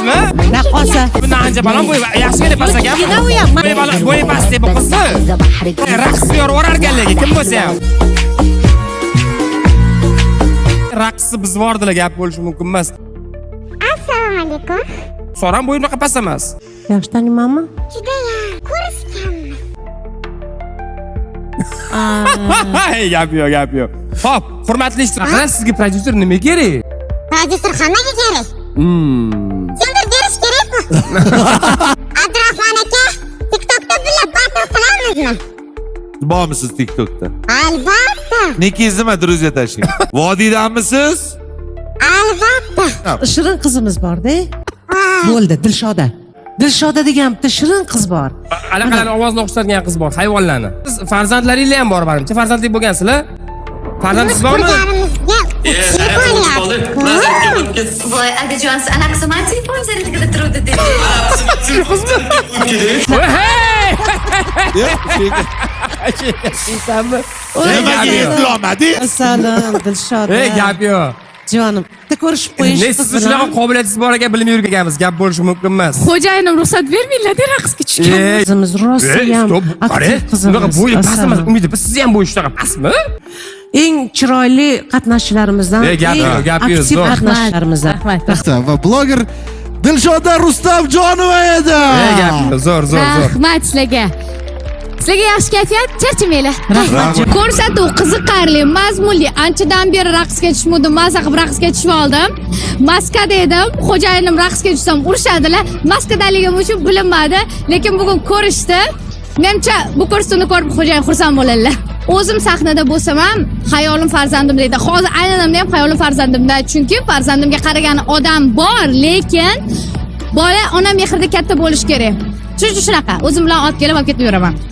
pastmi? Raqosa. Bundan ancha baland bo'y yaxshigina past ekan. Bo'y past deb qizni. Raqsga yoraverganligi kim bo'lsa ham. Raqsi biz bordilar, gap bo'lishi mumkin emas. Assalomu alaykum. So'ram bo'yi unaqa past emas. Yaxshi taniymanmi? Judayam ko'rishganmiz. Hey, gap yo'q. Xo'p, hurmatli ishtirokchilar, sizga prodyuser nima kerak? Prodyuser hammaga kerak. Kimdir berish kerakmi? Abdurahmon aka, TikTokda birga battle qilamizmi? Bormisiz TikTokda? Albatta. Nikingiz nima, друзья tashing? Vodiydanmisiz? Albatta. Shirin qizimiz bor-da. Bo'ldi, Dilshoda. Dilshoda degan bitta shirin qiz bor. Allaqanday ovozni o'xshatgan qiz bor, hayvonlarni. Siz farzandlaringiz ham bor menimcha. Farzandli bo'lgansizlar? Farzandingiz bormi? Voy, akajon, anaqasi men telefon zaryadkada turuvdi dedi. Nimaga eslolmadingiz? Assalom, Dilshoda. Ey, gap yo'q. Jonim, bitta ko'rishib qo'yish Siz qiz shunaqa bilan. qobiliyatingiz bor ekan, bilib yurganmiz. Gap bo'lishi mumkin emas. Xo'jayinim ruxsat bermanglar-da raqsga tushgan. Qizimiz rosa ham aktiv Bunaqa qizimiz. bo'yi past emas. Umid, siz ham bo'yi shunaqa pastmi? Eng chiroyli qatnashchilarimizdan, gap yo'q, gap yo'q, aktiv zo'r. qatnashchilarimizdan. Va bloger Dilshoda Rustamjonova edi. Gap zo'r. Rahmat sizlarga. Sizlarga yaxshi kayfiyat, charchamanglar. Rahmat. Ko'rsatuv qiziqarli, mazmunli. Anchadan beri raqsga tushmadim, maza qilib raqsga tushib oldim. Maskada edim, xo'jayinim raqsga tushsam urishadilar. Maskadaligim uchun bilinmadi, lekin bugun ko'rishdi. Menimcha bu ko'rsatuvni ko'rib xo'jayin xursand bo'ladilar. O'zim sahnada bo'lsam ham xayolim farzandim deydi. Hozir aylanamda ham xayolim farzandimda, chunki farzandimga qaragan odam bor, lekin bola ona mehrida katta bo'lish kerak. Shunaqa, o'zim bilan olib kelib olib ketib yuraman.